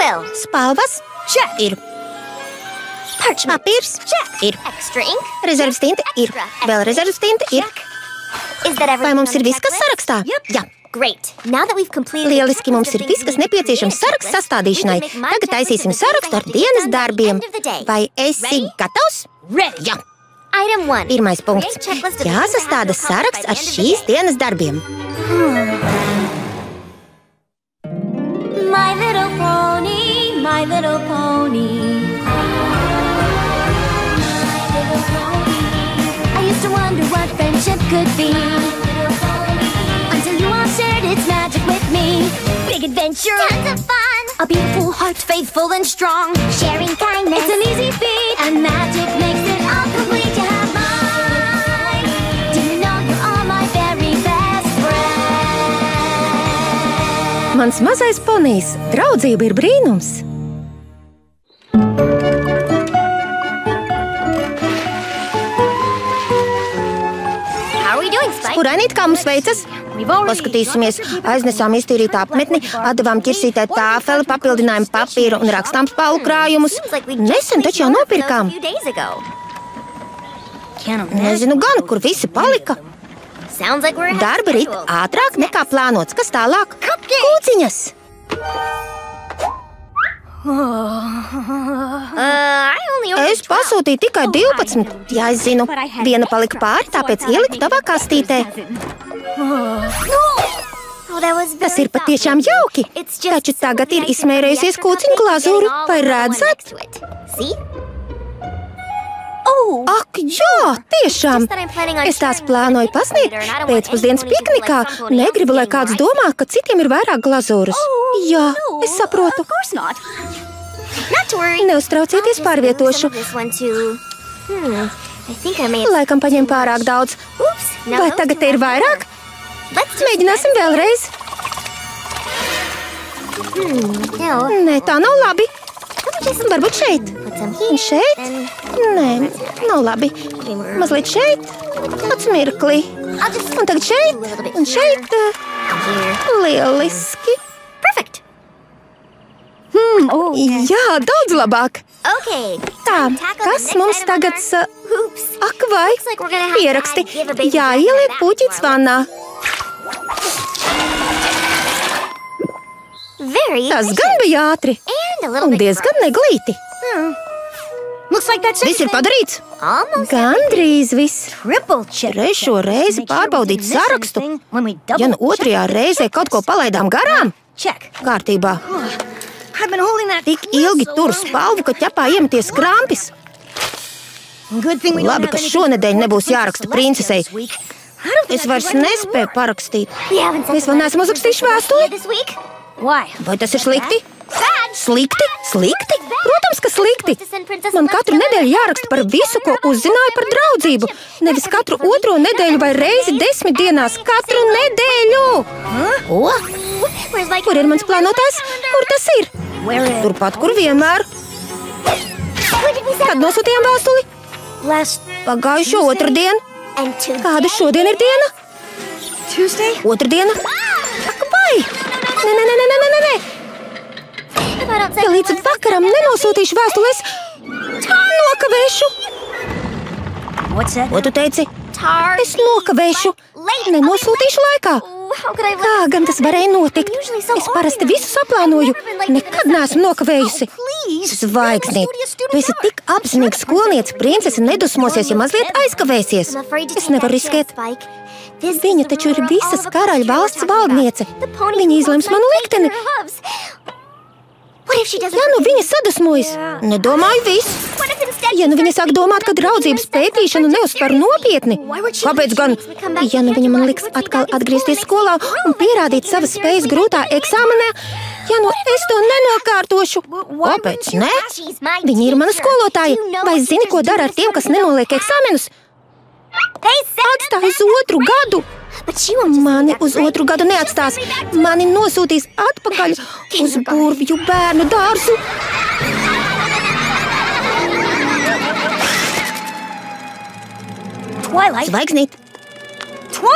Quill. Spalvas. Ir. Papīrs. Ir. Extra ink. Rezerves tinta. Ir. Vēl rezerves tinta. Ir. Vai mums ir viss, kas sarakstā? Jā. Great. Now that we've completed Lieliski, mums ir viss, kas nepieciešams sarakstu sastādīšanai. Tagad taisīsim sarakstu ar dienas darbiem. Vai esi gatavs? Jā. Item 1. Pirmais punkts. Jāsastāda saraksts ar šīs dienas darbiem. My little pony, my little pony. I used to wonder what friendship could be. Until you all shared its magic with me. Big adventure, tons of fun. A beautiful heart, faithful and strong. Sharing kindness, it's an easy feat. And magic makes it all complete. You have mine. Do you know you are my very best friend? Mans mazais ponijs. Draudzība ir brīnums. Purainīt, kā mums veicas? Paskatīsimies, aiznesām iztīrīt apmetni, atdevām ķirsītē tāfeli, papildinājām papīru un rakstāms palu krājumus. Nesen taču jau nopirkām. Nezinu gan, kur visi palika. Darba rit ātrāk nekā plānots. Kas tālāk? Kūciņas! Es pasūtīju tikai 12. Jā, es zinu, viena palika pāri, tāpēc ieliku tavā kastītē. Tas ir patiešām jauki, taču tagad ir izsmērējusies kūciņu glazūru. Vai redzat? Ak, jā, tiešām! Es tās plānoju pasniegt pēcpusdienas piknikā. Negribu, lai kāds domā, ka citiem ir vairāk glazūras. Jā, es saprotu. Neuztraucieties, pārvietošu. Laikam paņem pārāk daudz. Vai tagad te ir vairāk? Mēģināsim vēlreiz. Nē, tā nav labi. Varbūt šeit. Un šeit? Nē, nav labi. Mazliet šeit. Pats mirkli. Un tagad šeit. Un šeit. Lieliski. Jā, daudz labāk. Tā, kas mums tagad Ak, vai? Ieraksti. Jāieliek puķītis vannā. Tas gan bija ātri. Un diezgan neglīti. Viss ir padarīts. Gandrīz viss. Trešo reizi pārbaudīt sarakstu. Ja nu otrajā reizē kaut ko palaidām garām? Kārtībā. Tik ilgi tur spalvu, ka ķepā iemeties krampis. Labi, ka šonedēļ nebūs jāraksta princesei. Es vairs nespēju parakstīt. Mēs vēl neesam uzrakstījuši vēstuli. Vai tas ir slikti? Slikti? Slikti? Protams, ka slikti. Man katru nedēļu jāraksta par visu, ko uzzināju par draudzību. Nevis katru otro nedēļu vai reizi 10 dienās. Katru nedēļu! Ko? Kur ir mans plānotājs? Kur tas ir? Turpat, kur vienmēr. Kad nosūtījām vēstuli? Pagājušo otrdienu. Kāda šodien ir diena? Otrdiena? Ak, vai? Nē. Ja līdz vakaram nenosūtīšu vēstules, nokavēšu. Ko tu teici? Es nokavēšu. Nenosūtīšu laikā. Kā gan tas varēja notikt? Es parasti visu saplānoju. Nekad neesmu nokavējusi. Zvaigznīt, tu esi tik apzinīga skolniece. Princese nedusmosies, ja mazliet aizkavēsies. Es nevaru riskēt. Viņa taču ir visas karaļa valsts valdniece. Viņa izlems manu likteni. Ja nu viņa sadusmojas, nedomāju viss. Ja nu viņa sāk domāt, ka draudzības pētīšanu neuztver nopietni, kāpēc gan? Ja nu viņa man liks atkal atgriezties skolā un pierādīt savas spējas grūtā eksāmenē, ja nu es to nenokārtošu, kāpēc ne? Viņa ir mana skolotāja. Vai zini, ko dara ar tiem, kas nenoliek eksāmenus? Atstāj uz otru gadu. Mani uz otru gadu neatstās. Mani nosūtīs atpakaļ uz burvju bērnu dārzu. Zvaigznīt.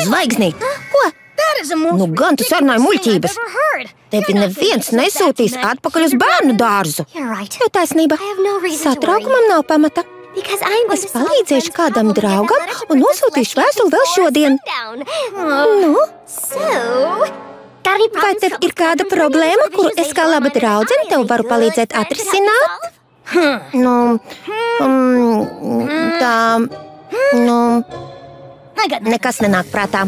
Zvaigznīt. Ko? Nu gan tu sarunāji muļķības. Tevi neviens nesūtīs atpakaļ uz bērnu dārzu. Tev taisnība. Satraukumam nav pamata. Es palīdzēšu kādam draugam un nosūtīšu vēstuli vēl šodien. Nu? Vai tev ir kāda problēma, kuru es kā laba draudzene tev varu palīdzēt atrisināt? Nekas nenāk prātā.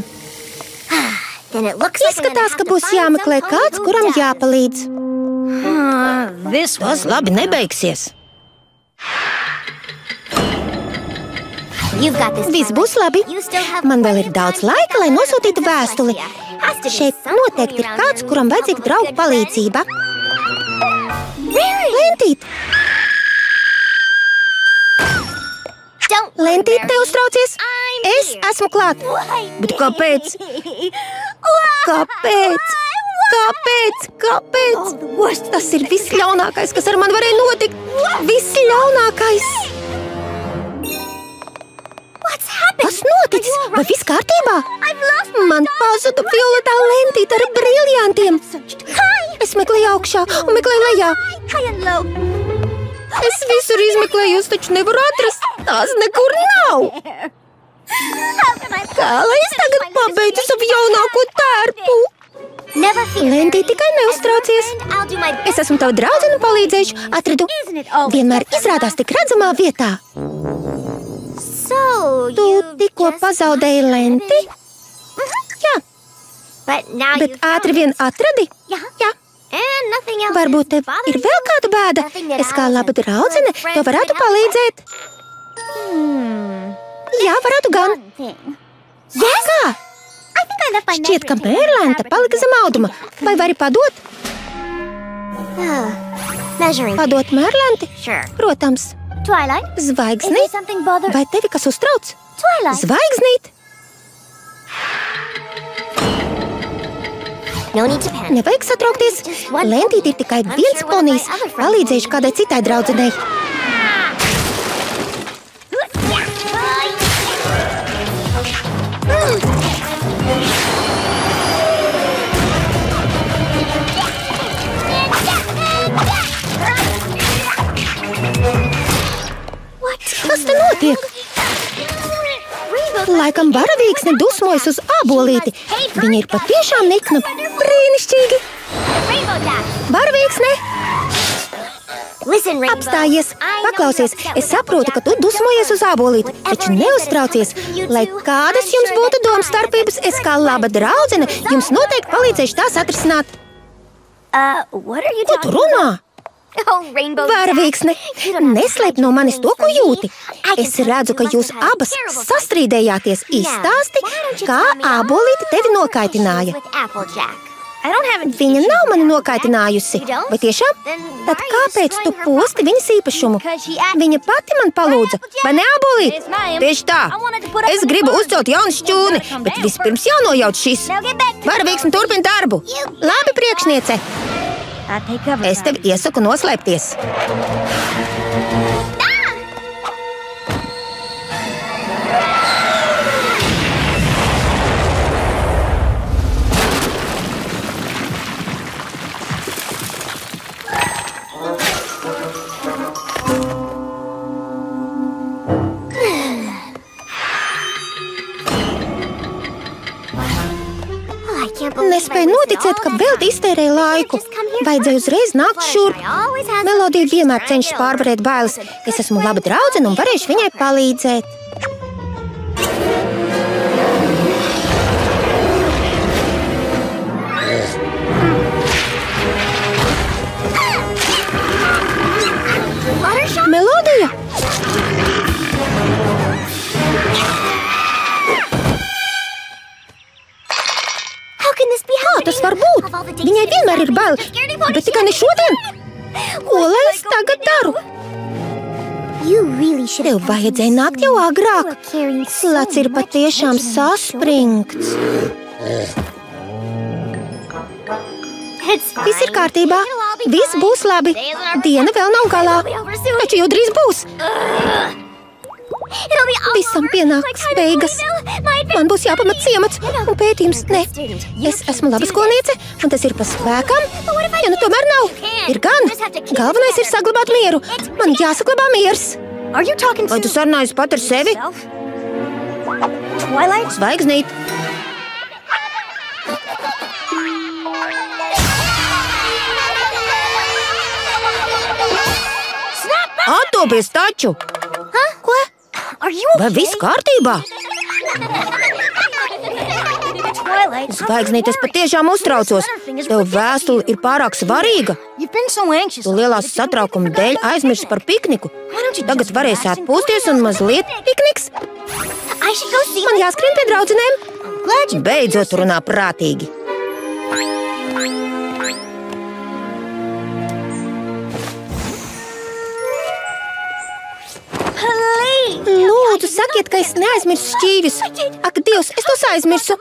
Izskatās, ka būs jāmeklē kāds, kuram jāpalīdz. Tas labi nebeigsies. Viss būs labi. Man vēl ir daudz laika, lai nosūtītu vēstuli. Šeit noteikti ir kāds, kuram vajadzīga draugu palīdzība. Lentīt! Lentīt, neuztraucies! Es esmu klāt! Bet kāpēc? Kāpēc? Tas ir visļaunākais, kas ar mani varēja notikt! Visļaunākais! Kas noticis? Vai viss kārtībā? Man pazuda violetā lentīte ar briljantiem! Es meklēju augšā un meklēju lejā! Es visur izmeklēju, taču nevaru atrast! Tās nekur nav! Kā lai es tagad pabeidzu savu jaunāko tērpu? Lentī, tikai neuztraucies. Es esmu tava draudzene un palīdzēšu. Atradu. Vienmēr izrādās tik redzamā vietā. Tu tikko pazaudēji lenti? Jā. Bet ātri vien atradi? Jā. Varbūt tev ir vēl kāda bēda? Es kā laba draudzene to varētu palīdzēt. Jā, varētu gan. Kā? Šķiet, ka mērlēnta palika zem auduma. Vai vari padot? Padot mērlēnti? Protams. Zvaigzni? Vai tevi kas uztrauc? Zvaigznīt? Nevajag satraukties. Lentīt ir tikai viens ponijs. Palīdzēšu kādai citai draudzenei. Kas te notiek? Laikam varavīksne dusmojas uz ābolīti. Viņa ir patiešām nikna. Brīnišķīgi! Varavīksne! Apstājies, paklausies. Es saprotu, ka tu dusmojies uz ābolīti, taču neuztraucies. Lai kādas jums būtu domstarpības, es kā laba draudzene jums noteikti palīdzēšu tās atrisināt. Ko tu runā? Varavīksne, neslēp no manis to, ko jūti. Es redzu, ka jūs abas sastrīdējāties. Izstāsti, kā ābolīte tevi nokaitināja. Viņa nav mani nokaitinājusi. Vai tiešām? Tad kāpēc tu posti viņas īpašumu? Viņa pati man palūdza. Vai ne, ābolīt? Tieši tā. Es gribu uzcelt jaunu šķūni, bet vispirms jānojauc šis. Varavīksne turpina darbu. Labi, priekšniece. Es tev iesaku noslēpties. Nespēju noticēt, ka vēl iztērēju laiku. Vajadzēja uzreiz nākt šurp. Melodija vienmēr cenšas pārvarēt bailes. Es esmu laba draudzene un varēšu viņai palīdzēt. Melodija! Kā tas var būt? Viņai vienmēr ir bail, bet tikai ne šodien. Ko lai es tagad daru? Tev vajadzēja nākt jau agrāk. Lats ir patiešām saspringts. Viss ir kārtībā. Viss būs labi. Diena vēl nav galā. Taču jau drīz būs. Visam pienāks beigas. Man būs jāpamat ciemats un pētījums. Nē, es esmu laba skolniece, un tas ir pa spēkam. Ja nu tomēr nav, ir gan. Galvenais ir saglabāt mieru. Man jāsaglabā miers. Vai tu sarunājies pat ar sevi? Zvaigznīt. Attopies taču! Ko? Vai viss kārtībā? Zvaigznīt, es patiešām uztraucos. Tev vēstule ir pārāk svarīga. Tu lielās satraukuma dēļ aizmirsi par pikniku. Tagad varēsi atpūsties un mazliet pikniks. Man jāskrien pie draudzenēm. Beidzot runā prātīgi. Lūdzu, sakiet, ka es neaizmirsu šķīvis. Ak, Dievs, es tos aizmirsu.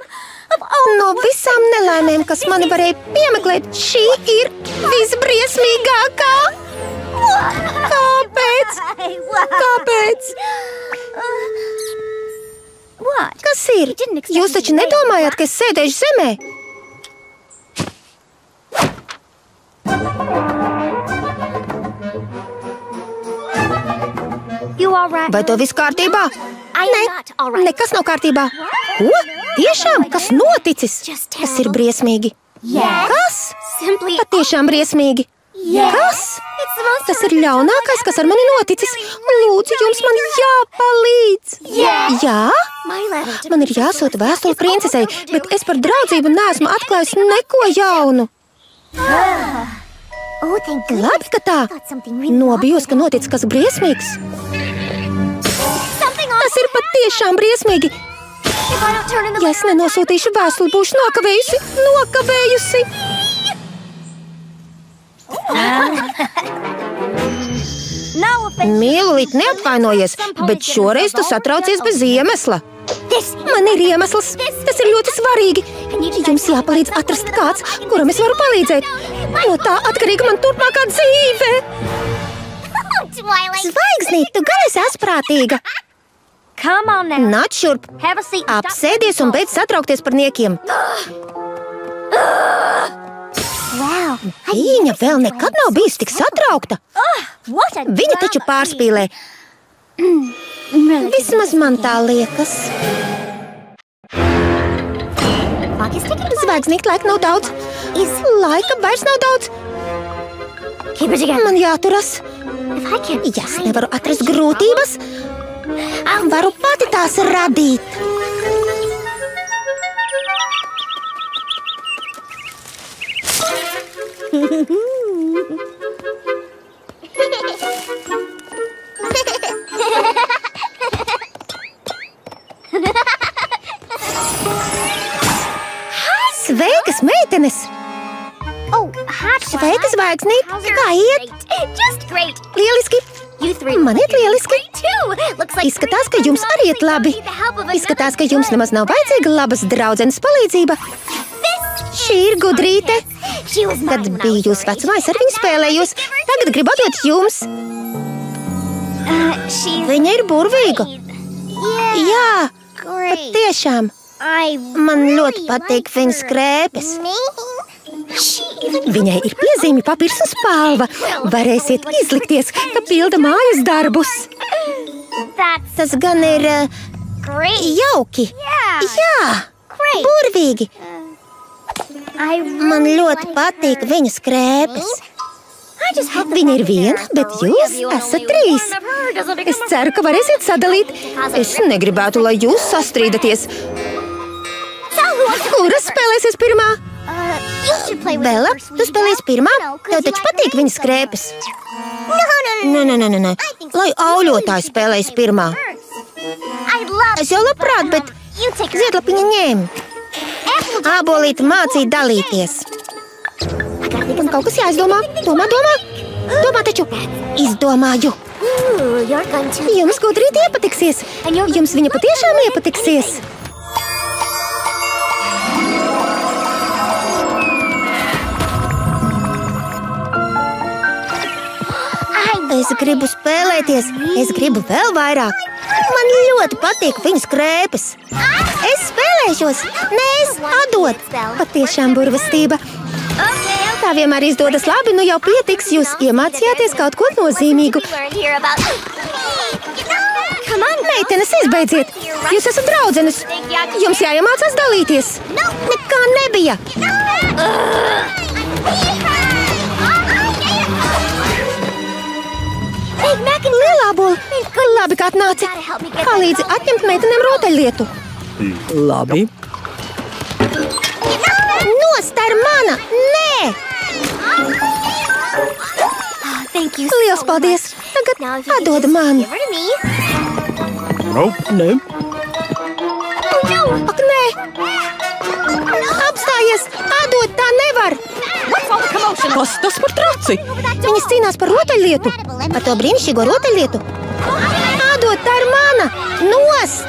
No visām nelaimēm, kas mani varēja piemeklēt, šī ir visbriesmīgākā. Kāpēc? Kāpēc? Kas ir? Jūs taču nedomājāt, ka es sēdēšu zemē? Vai tev viss kārtībā? Nē, nekas nav kārtībā. Ko? Tiešām? Kas noticis? Tas ir briesmīgi. Kas? Patiešām briesmīgi. Kas? Tas ir ļaunākais, kas ar mani noticis. Lūdzu, jums man jāpalīdz. Jā? Man ir jāsūta vēstule princesei, bet es par draudzību neesmu atklājis neko jaunu. Labi, ka tā. Nobijos, ka notic kas briesmīgs. Tas ir patiešām briesmīgi. Ja es nenosūtīšu vēstuli, būšu nokavējusi. Mīlulīt, neapvainojies, bet šoreiz tu satraucies bez iemesla. Man ir iemesls. Tas ir ļoti svarīgi. Jums jāpalīdz atrast kāds, kuram es varu palīdzēt. No tā atkarīga man turpmākā dzīve. Zvaigznīt, tu gan esi asprātīga. Nāc šurp, apsēdies un beidz satraukties par niekiem. Viņa vēl nekad nav bijusi tik satraukta. Viņa taču pārspīlē. Vismaz man tā liekas. Zvaigznīt, laika nav daudz. Laika vairs nav daudz. Man jāturas. Ja es nevaru atrast grūtības, varu pati tās radīt. Sveikas, meitenes! Sveika, Zvaigznīt! Kā iet? Lieliski! Man iet lieliski! Izskatās, ka jums arī iet labi. Izskatās, ka jums nemaz nav vajadzīga labas draudzenes palīdzība. Šī ir gudrīte. Kad biju jūs vecumā, es ar viņu spēlējos. Tagad gribu atdot jums. Viņa ir burvīga. Jā, patiešām. Man ļoti patīk viņas krēpes. Viņai ir piezīmi papīrs un spalva. Varēsiet izlikties, ka pilda mājas darbus. Tas gan ir jauki. Jā, burvīgi. Man ļoti patīk viņas krēpes. Viņa ir viena, bet jūs esat trīs. Es ceru, ka varēsiet sadalīt. Es negribētu, lai jūs sastrīdaties. Kura spēlēsies pirmā? Bella, tu spēlēsi pirmā? Tev taču patīk viņas krēpes? Nē. Lai auļotāji spēlēs pirmā. Es jau labprāt, bet ziedlapiņa ņēma. Ābolīti mācīja dalīties. Man kaut kas jāizdomā. Domā taču. Izdomāju. Jums gudrīt iepatiksies. Jums viņa patiešām iepatiksies. Es gribu spēlēties, es gribu vēl vairāk. Man ļoti patīk viņas krēpes. Es spēlēšos, nē, es atdot. Patiešām burvestība. Tā vienmēr izdodas labi, nu jau pietiks, jūs iemācījāties kaut ko nozīmīgu. Meitenes, izbeidziet! Jūs esat draudzenes! Jums jāiemācās dalīties! Nekā nebija! Lielā bola! Labi, kā atnāci! Palīdzi atņemt meitenēm rotaļlietu! Labi. Nost ar mana! Nē! Liels paldies! Tagad atdod man! Nē. Ak, nē! Apstājies! Atdod, tā nevar! Kas tas par traci? Viņas cīnās par rotaļlietu! Par to brīnišķīgo rotaļlietu! Atdod, tā ir mana! Nost!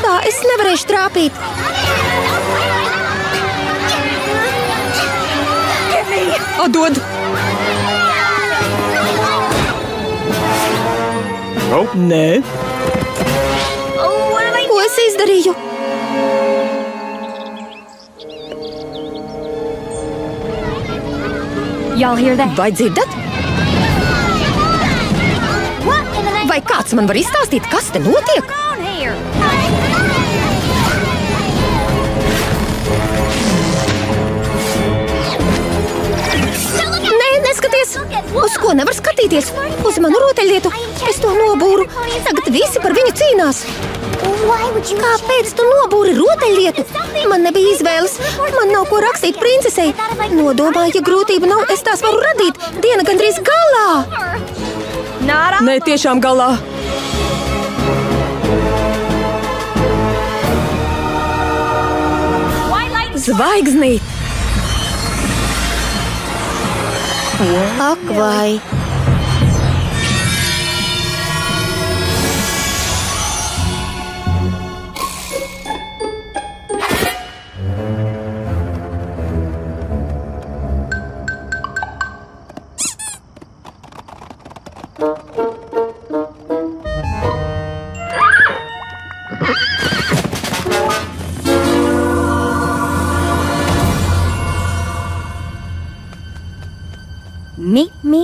Tā es nevarēšu trāpīt! Atdod! Nē. Ko es izdarīju? Vai dzirdat? Vai kāds man var izstāstīt, kas te notiek? Nē, neskaties! Uz ko nevar skatīties? Uz manu rotaļlietu! Es to nobūru! Tagad visi par viņu cīnās! Kāpēc tu nobūri rotaļlietu? Man nebija izvēles. Man nav ko rakstīt princesei. Nodomāju, ja grūtība nav, es tās varu radīt. Diena gandrīz galā. Nē, tiešām galā. Zvaigznīt. Ak, vai.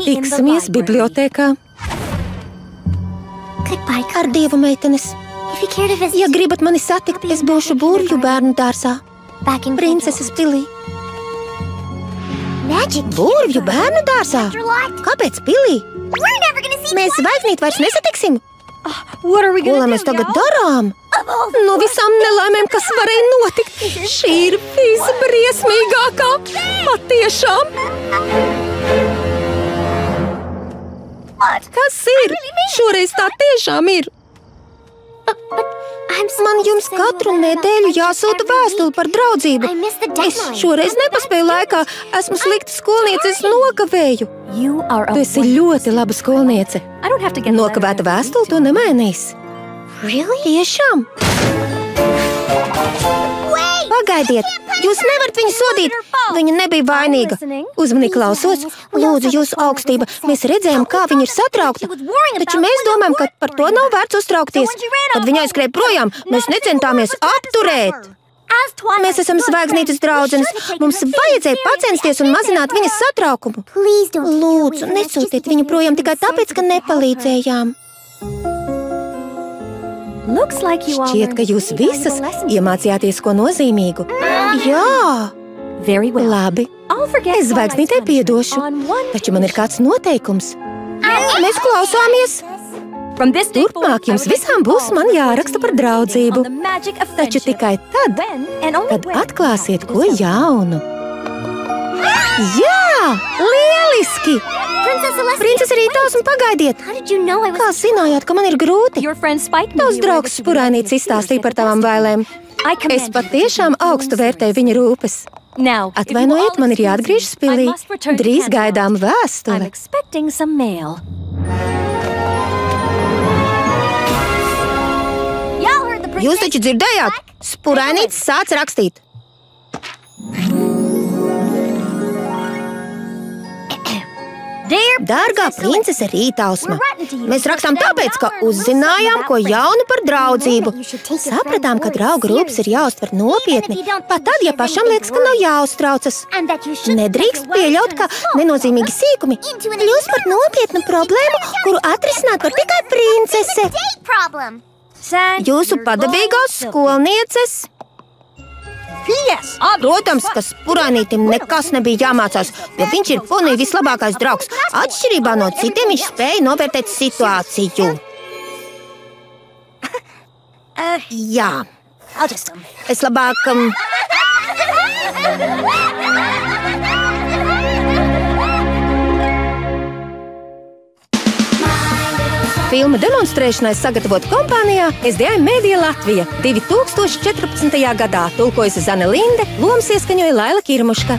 Tiksimies bibliotēkā. Ar Dievu, meitenes. Ja gribat mani satikt, es būšu Burvju bērnu dārzā. Princeses pilī. Burvju bērnu dārzā? Kāpēc pilī? Mēs zvaigznīt vairs nesatiksim. Ko lai mēs tagad darām? No visām nelaimēm, kas varēja notikt, šī ir visbriesmīgākā. Patiešām. Kas ir? Šoreiz tā tiešām ir. Man jums katru nedēļu jāsūta vēstuli par draudzību. Es šoreiz nepaspēju laikā. Esmu slikta skolniece, es nokavēju. Tu esi ļoti laba skolniece. Nokavēta vēstuli to nemainīs. Tiešām? Pagaidiet, jūs nevarat viņu sodīt. Viņa nebija vainīga. Uzmanīgi klausos. Lūdzu, jūsu augstība, mēs redzējām, kā viņa ir satraukta. Taču mēs domājam, ka par to nav vērts uztraukties. Kad viņa aizskrēja projām, mēs necentāmies apturēt. Mēs esam zvaigznītes draudzenes. Mums vajadzēja pacensties un mazināt viņas satraukumu. Lūdzu, nesūtiet viņu projām tikai tāpēc, ka nepalīdzējām. Šķiet, ka jūs visas iemācījāties ko nozīmīgu. Jā! Labi, es zvaigznītei piedošu, taču man ir kāds noteikums. Mēs klausāmies. Turpmāk jums visām būs man jāraksta par draudzību. Taču tikai tad, kad atklāsiet ko jaunu. Jā! Lieliski! Princese Rītausma, pagaidiet! Kā zinājāt, ka man ir grūti? Tavs draugs Spurainīts izstāstīja par tavām bailēm. Es patiešām augstu vērtēju viņa rūpes. Atvainojiet, man ir jāatgriežas pilī. Drīz gaidām vēstuli. Jūs taču dzirdējāt? Spurainīts sāc rakstīt. Dārgā princese Rītausma. Mēs rakstām tāpēc, ka uzzinājām ko jaunu par draudzību. Sapratām, ka draugu rūpes ir jāuztver nopietni, pat tad, ja pašam liekas, ka nav jāuztraucas. Nedrīkst pieļaut, ka nenozīmīgi sīkumi kļūst par nopietnu problēmu, kuru atrisināt var tikai princese. Jūsu padavīgās skolnieces. Protams, ka Spurainītim nekas nebija jāmācās, jo viņš ir ponija vislabākais draugs. Atšķirībā no citiem viņš spēja novērtēt situāciju. Jā. Es labāk... Filma demonstrēšanai sagatavot kompānijā SDI Media Latvija 2014. gadā tulkojusi Zane Linde, lomas ieskaņoja Laila Kirmuška.